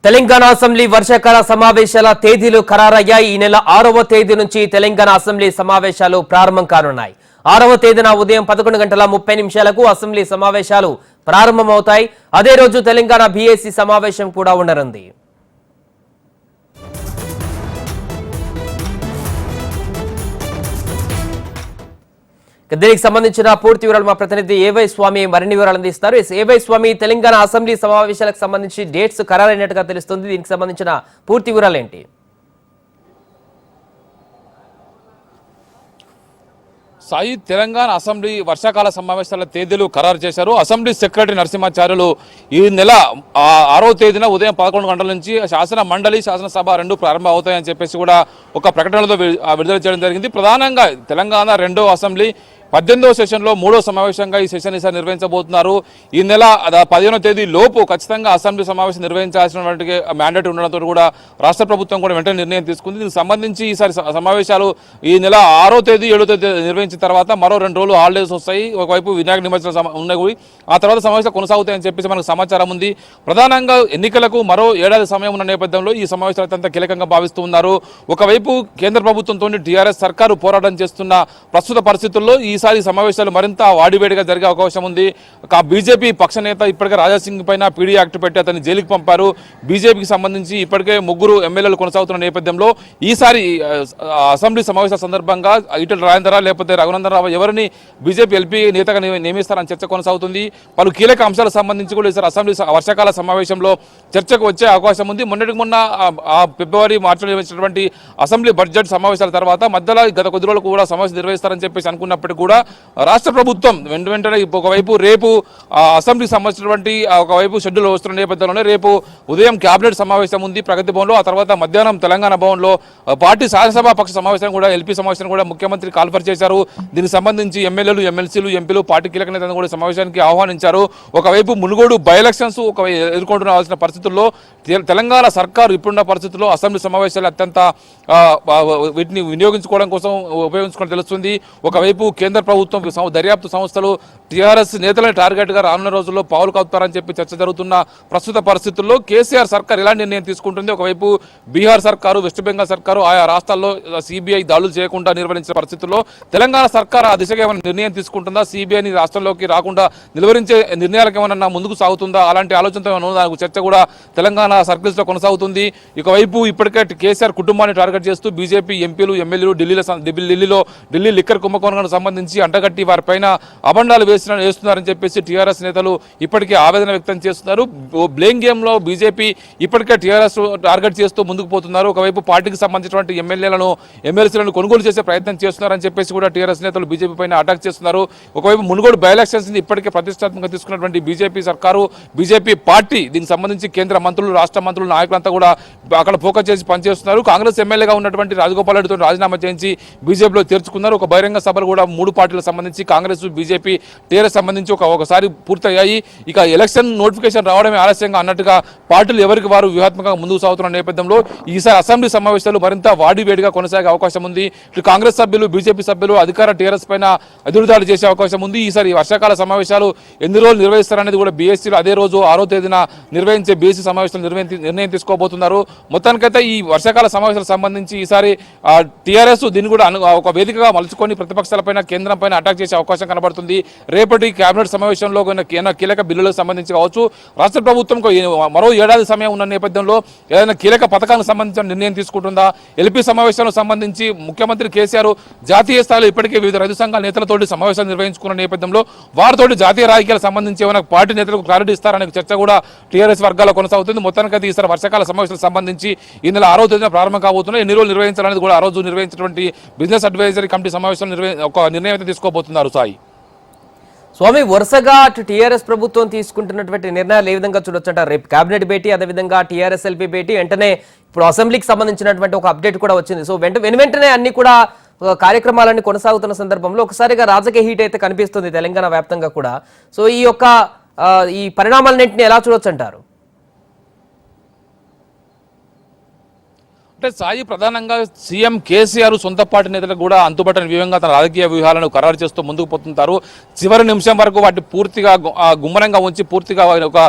Telangana assembly వర్షాకాల సమావేశాల తేదీలు ఖరారయ్యాయి. ఈ నెల 6వ తేదీ నుంచి తెలంగాణ అసెంబ్లీ సమావేశాలు ప్రారంభం కానున్నాయి. 6వ తేదీన ఉదయం 11:30 అసెంబ్లీ సమావేశాలు ప్రారంభమవుతాయి. అదే రోజు తెలంగాణ బీఏసీ సమావేశం కూడా ఉండనుంది. దీనికి సంబంధించిన పూర్తి వివరాలు మా ప్రతినిధి ఏవై స్వామి మరిన్ని వివరాలు అందిస్తారు. ఏవై స్వామి, తెలంగాణ అసెంబ్లీ సమావేశాలకు సంబంధించి డేట్స్ ఖరారైనట్టుగా తెలుస్తుంది. దీనికి సంబంధించిన పూర్తి వివరాలు ఏంటి? సాయి, తెలంగాణ అసెంబ్లీ వర్షాకాల సమావేశాల తేదీలు ఖరారు చేశారు. అసెంబ్లీ సెక్రటరీ నరసింహాచార్యులు ఈ నెల 6వ తేదీన ఉదయం 11 గంటల నుంచి శాసన మండలి, శాసనసభ రెండు ప్రారంభం అవుతాయని చెప్పేసి కూడా ఒక ప్రకటనలో విడుదల చేయడం జరిగింది. ప్రధానంగా తెలంగాణ రెండో అసెంబ్లీ 18వ సెషన్లో 3వ సమావేశంగా ఈ సెషన్ ఈసారి నిర్వహించబోతున్నారు. ఈ నెల 15వ తేదీ లోపు ఖచ్చితంగా అసెంబ్లీ సమావేశం నిర్వహించాల్సినటువంటి మ్యాండేట్ ఉండడంతో కూడా రాష్ట్ర ప్రభుత్వం కూడా వెంటనే నిర్ణయం తీసుకుంది. దీనికి సంబంధించి ఈసారి సమావేశాలు ఈ నెల 6వ తేదీ 7వ తేదీ నిర్వహించిన తర్వాత మరో 2 రోజులు హాలిడేస్ వస్తాయి. ఒకవైపు వినాయక నిమజ్జనం ఉన్నాయి, ఆ తర్వాత సమావేశాలు కొనసాగుతాయని చెప్పేసి మనకు సమాచారం ఉంది. ప్రధానంగా ఎన్నికలకు మరో ఏడాది సమయం ఉన్న నేపథ్యంలో ఈ సమావేశాలు అత్యంత కీలకంగా భావిస్తూ ఉన్నారు. ఒకవైపు కేంద్ర ప్రభుత్వంతో టీఆర్ఎస్ సర్కారు పోరాటం చేస్తున్న ప్రస్తుత పరిస్థితుల్లో ఈసారి సమావేశాలు మరింత వాడివేడిగా జరిగే అవకాశం ఉంది. బీజేపీ పక్ష నేత ఇప్పటికే రాజాసింగ్ పైన పీడీ యాక్ట్ పెట్టి అతన్ని జైలుకి పంపారు. బీజేపీకి సంబంధించి ఇప్పటికే 3 ఎమ్మెల్యేలు కొనసాగుతున్న నేపథ్యంలో ఈసారి అసెంబ్లీ సమావేశాల సందర్భంగా ఈటెల రాజేందర్ లేకపోతే రఘునందన్ రావు ఎవరిని బీజేపీ ఎల్పీ నేతగా నియమిస్తారని చర్చ కొనసాగుతుంది. పలు కీలక అంశాలకు సంబంధించి కూడా ఈసారి అసెంబ్లీ వర్షాకాల సమావేశంలో చర్చకు వచ్చే అవకాశం ఉంది. మొన్న ఫిబ్రవరి, మార్చిలో నిర్వహించినటువంటి అసెంబ్లీ బడ్జెట్ సమావేశాల తర్వాత మధ్యలో గత కొద్ది రోజులు కూడా సమావేశం నిర్వహిస్తారని చెప్పేసి అనుకున్నప్పటికీ కూడా రాష్ట్ర ప్రభుత్వం వెంటనే ఒకవైపు రేపు అసెంబ్లీకి సంబంధించినటువంటి ఒకవైపు షెడ్యూల్ వస్తున్న నేపథ్యంలోనే రేపు ఉదయం కేబినెట్ సమావేశం ఉంది ప్రగతి భవన్లో. ఆ తర్వాత మధ్యాహ్నం తెలంగాణ భవన్లో పార్టీ శాసనసభ పక్ష సమావేశం కూడా, ఎల్పీ సమావేశం కూడా ముఖ్యమంత్రి కాల్ఫర్ చేశారు. దీనికి సంబంధించి ఎమ్మెల్యేలు, ఎమ్మెల్సీలు, ఎంపీలు, పార్టీ కీలక నేతలను కూడా సమావేశానికి ఆహ్వానించారు. ఒకవైపు మునుగోడు బై ఎలక్షన్స్ ఎదుర్కొంటున్న పరిస్థితుల్లో తెలంగాణ సర్కారు ఇప్పుడున్న పరిస్థితుల్లో అసెంబ్లీ సమావేశాలు అత్యంత వీటిని వినియోగించుకోవడం కోసం ఉపయోగించుకోవడం తెలుస్తుంది. ఒకవైపు కేంద్ర ప్రభుత్వం దర్యాప్తు సంస్థలు టీఆర్ఎస్ నేతలను టార్గెట్ గా రానున్న రోజుల్లో పావులు కలుపుతారని చెప్పి చర్చ జరుగుతున్న ప్రస్తుత పరిస్థితుల్లో కేసీఆర్ సర్కార్ ఎలాంటి నిర్ణయం తీసుకుంటుంది? ఒకవైపు బీహార్ సర్కారు, వెస్ట్ బెంగాల్ సర్కారు ఆయా రాష్ట్రాల్లో సిబిఐ దాడులు చేయకుండా నిర్వహించిన పరిస్థితుల్లో తెలంగాణ సర్కార్ ఆ దిశగా ఏమైనా నిర్ణయం తీసుకుంటుందా? సిబిఐని రాష్ట్రంలోకి రాకుండా నిలువరించే నిర్ణయాలకు ఏమైనా ముందుకు సాగుతుందా? అలాంటి ఆలోచనతో దానికి చర్చ కూడా తెలంగాణ సర్కిల్స్ లో కొనసాగుతుంది. ఒకవైపు ఇప్పటికే కేసీఆర్ కుటుంబాన్ని టార్గెట్ చేస్తూ బీజేపీ ఎంపీలు, ఎమ్మెల్యేలు ఢిల్లీ లిక్కర్ కుంభకోణానికి సంబంధించి అంటగట్టి వారిపైన అబండాలు వేస్తున్నారని చెప్పేసి టీఆర్ఎస్ నేతలు ఇప్పటికే ఆవేదన వ్యక్తం చేస్తున్నారు. బ్లేమ్ గేమ్ లో బీజేపీ ఇప్పటికే టీఆర్ఎస్ టార్గెట్ చేస్తూ ముందుకు పోతున్నారు. ఒకవైపు పార్టీకి సంబంధించినటువంటి ఎమ్మెల్యేలను కొనుగోలు చేసే ప్రయత్నం చేస్తున్నారని చెప్పేసి కూడా టీఆర్ఎస్ నేతలు బీజేపీ పైన అటాక్ చేస్తున్నారు. ఒకవైపు మునుగోడు బై ఎలక్షన్స్ ఇప్పటికే ప్రతిష్టాత్మకంగా తీసుకున్నటువంటి బీజేపీ సర్కారు, బీజేపీ పార్టీ దీనికి సంబంధించి కేంద్ర మంత్రులు, రాష్ట్ర మంత్రులు, నాయకులంతా కూడా అక్కడ ఫోకస్ చేసి పనిచేస్తున్నారు. కాంగ్రెస్ ఎమ్మెల్యేగా ఉన్నటువంటి రాజగోపాల్ రెడ్డితో రాజీనామా చేయించి బీజేపీలో చేర్చుకున్నారు. ఒక బహిరంగ సభలు కూడా 3 పార్టీలకు సంబంధించి కాంగ్రెస్, బీజేపీ, టీఆర్ఎస్ సంబంధించి ఒకసారి పూర్తయ్యాయి. ఇక ఎలక్షన్ నోటిఫికేషన్ రావడమే ఆలస్యంగా అన్నట్టుగా పార్టీలు ఎవరికి వారు వ్యూహాత్మకంగా ముందుకు సాగుతున్న నేపథ్యంలో ఈసారి అసెంబ్లీ సమావేశాలు మరింత వాడివేడిగా కొనసాగే అవకాశం ఉంది. ఇటు కాంగ్రెస్ సభ్యులు, బీజేపీ సభ్యులు అధికార టీఆర్ఎస్ పైన ఎదురుదాడి చేసే అవకాశం ఉంది. ఈసారి వర్షాకాల సమావేశాలు ఎన్ని రోజులు నిర్వహిస్తారనేది కూడా బీఎస్సీలో అదే రోజు 6వ తేదీన నిర్వహించే బీఎస్సీ సమావేశాలు నిర్ణయం తీసుకోబోతున్నారు. మొత్తానికైతే ఈ వర్షాకాల సమావేశాలకు సంబంధించి ఈసారి టీఆర్ఎస్ దీన్ని కూడా ఒక వేదికగా మలుచుకొని ప్రతిపక్షాలపైన, కేంద్రం పైన అటాక్ చేసే అవకాశం కనబడుతుంది. రేపటి కేబినెట్ సమావేశంలో కీలక బిల్లులకు సంబంధించి కావచ్చు, రాష్ట్ర ప్రభుత్వం మరో ఏడాది సమయం ఉన్న నేపథ్యంలో ఏదైనా కీలక పథకాలకు సంబంధించిన నిర్ణయం తీసుకుంటుందా? ఎల్పీ సమావేశాలకు సంబంధించి ముఖ్యమంత్రి కేసీఆర్ జాతీయ స్థాయిలో ఇప్పటికే వివిధ రైతు సంఘాల నేతలతోటి సమావేశాలు నిర్వహించుకున్న నేపథ్యంలో వారితోటి జాతీయ రాజకీయాలకు సంబంధించి ఏమైనా పార్టీ నేతలకు క్లారిటీ ఇస్తారనే చర్చ కూడా టీఆర్ఎస్ వర్గాల్లో కొనసాగుతుంది. మొత్తానికైతే ఈసారి వర్షాకాల సమావేశాలకు సంబంధించి ఈ నెల 6వ తేదీన ప్రారంభం కాబోతున్నాయి. ఎన్ని రోజులు నిర్వహించాలనేది కూడా ఆ రోజు నిర్వహించినటువంటి బిజినెస్ అడ్వైజరీ కమిటీ సమావేశంలో ఒక నిర్ణయం అయితే తీసుకోబోతున్నారు. సాయి స్వామి, వరుసగా అటు టీఆర్ఎస్ ప్రభుత్వం తీసుకుంటున్నటువంటి నిర్ణయాలు ఏ విధంగా చూడొచ్చు అంటారు? రేపు కేబినెట్ భేటీ, అదేవిధంగా టీఆర్ఎస్ ఎల్పీ భేటీ, వెంటనే ఇప్పుడు అసెంబ్లీకి సంబంధించినటువంటి ఒక అప్డేట్ కూడా వచ్చింది. సో వెంటనే అన్ని కూడా కార్యక్రమాలన్నీ కొనసాగుతున్న సందర్భంలో ఒకసారిగా రాజకీయ హీట్ అయితే కనిపిస్తుంది తెలంగాణ వ్యాప్తంగా కూడా. సో ఈ పరిణామాలన్నింటినీ ఎలా చూడొచ్చు అంటారు? అంటే సాయి ప్రధానంగా సీఎం కేసీఆర్ సొంత పార్టీ నేతలకు కూడా అంతుబట్టని వ్యూహంగా తన రాజకీయ వ్యూహాలను ఖరారు చేస్తూ ముందుకు పోతుంటారు. చివరి నిమిషం వరకు వాటిని పూర్తిగా గుమ్మనంగా ఉంచి పూర్తిగా ఒక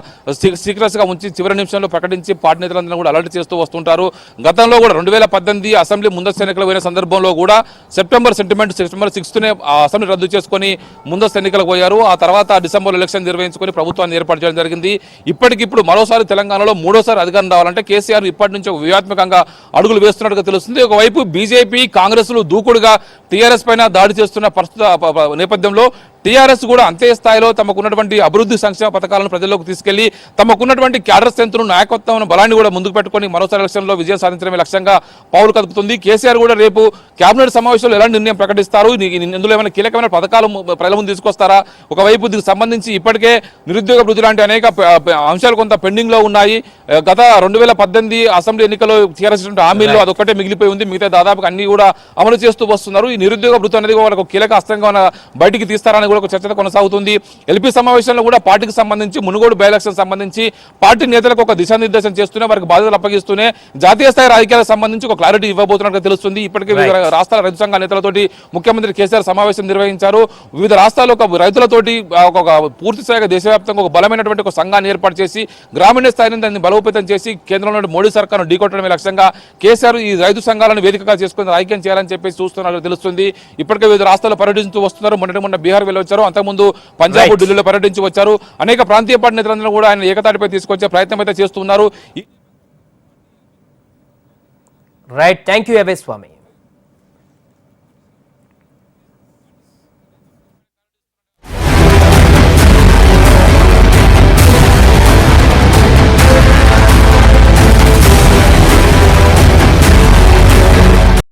సీక్రెట్స్ గా ఉంచి చివరి నిమిషంలో ప్రకటించి పార్టీ నేతలందరూ కూడా అలర్ట్ చేస్తూ వస్తుంటారు. గతంలో కూడా 2018 అసెంబ్లీ ముందస్తు ఎన్నికలు పోయిన సందర్భంలో కూడా సెప్టెంబర్ 6నే అసెంబ్లీ రద్దు చేసుకుని ముందస్తు ఎన్నికలకు పోయారు. ఆ తర్వాత డిసెంబర్ ఎలక్షన్ నిర్వహించుకుని ప్రభుత్వాన్ని ఏర్పాటు చేయడం జరిగింది. ఇప్పటికిప్పుడు మరోసారి తెలంగాణలో మూడోసారి అధికారం రావాలంటే కేసీఆర్ ఇప్పటి నుంచి ఒక వ్యూహాత్మకంగా అడుగులు వేస్తున్నట్టుగా తెలుస్తుంది. ఒకవైపు బీజేపీ కాంగ్రెస్లు దూకుడుగా టీఆర్ఎస్ పైన దాడి చేస్తున్న ప్రస్తుత నేపథ్యంలో టీఆర్ఎస్ కూడా అంతే స్థాయిలో తమకున్నటువంటి అభివృద్ధి సంక్షేమ పథకాలను ప్రజల్లోకి తీసుకెళ్లి తమకున్నటువంటి క్యాడర్ స్ట్రెంత్ను నాయకత్వం బలాన్ని కూడా ముందుకు పెట్టుకుని మరోసారి ఎలక్షన్లో విజయం సాధించడమే లక్ష్యంగా పావులు కదుపుతుంది. కేసీఆర్ కూడా రేపు కేబినెట్ సమావేశంలో ఎలాంటి నిర్ణయం ప్రకటిస్తారు, ఇందులో ఏమైనా కీలకమైన పథకాలు ప్రజల ముందు తీసుకొస్తారా? ఒకవైపు దీనికి సంబంధించి ఇప్పటికే నిరుద్యోగ వృద్ధి లాంటి అనేక అంశాలు కొంత పెండింగ్ లో ఉన్నాయి. గత 2018 అసెంబ్లీ ఎన్నికల్లో టీఆర్ఎస్ హామీల్లో అదొక్కటే మిగిలిపోయి ఉంది. మిగతా దాదాపుగా అన్ని కూడా అమలు చేస్తూ వస్తున్నారు. ఈ నిరుద్యోగ వృత్తి అనేది వాళ్ళకు కీలక అస్త్రంగా బయటికి తీస్తారని కూడా ఒక చర్చ కొనసాగుతుంది. ఎల్పీ సమావేశంలో కూడా పార్టీకి సంబంధించి మునుగోడు బై ఎలక్షన్ సంబంధించి పార్టీ నేతలకు ఒక దిశానిర్దేశం చేస్తూనే వారికి బాధ్యతలు అప్పగిస్తూనే జాతీయ స్థాయి రాజకీయాలకు సంబంధించి ఒక క్లారిటీ ఇవ్వబోతున్నట్టుగా తెలుస్తుంది. ఇప్పటికే వివిధ రాష్ట్రాల రైతు సంఘ నేతలతోటి ముఖ్యమంత్రి కేసీఆర్ సమావేశం నిర్వహించారు. వివిధ రాష్ట్రాల్లో ఒక రైతులతోటి ఒక పూర్తి స్థాయిగా దేశవ్యాప్తంగా ఒక బలమైనటువంటి ఒక సంఘాన్ని ఏర్పాటు చేసి గ్రామీణ స్థాయిని దాన్ని బలోపేతం చేసి కేంద్రంలో మోడీ సర్కార్ను ఢీకొట్టడమే లక్ష్యంగా కేసీఆర్ ఈ రైతు సంఘాలను వేదికగా చేసుకుని రాజకీయం చేయాలని చెప్పేసి చూస్తున్నారు తెలుస్తుంది. ఇప్పటికే వివిధ రాష్ట్రాల్లో పర్యటిస్తూ వస్తున్నారు. మొన్న బీహార్ వెళ్ళొచ్చారు, అంతకుముందు పంజాబ్ ఢిల్లీలో పర్యటించి వచ్చారు. అనేక ప్రాంతీయ పార్టీ నేతలందరూ కూడా ఆయన ఏకతాటిపై తీసుకొచ్చే ప్రయత్నం అయితే చేస్తున్నారు. Right, thank you Swamy.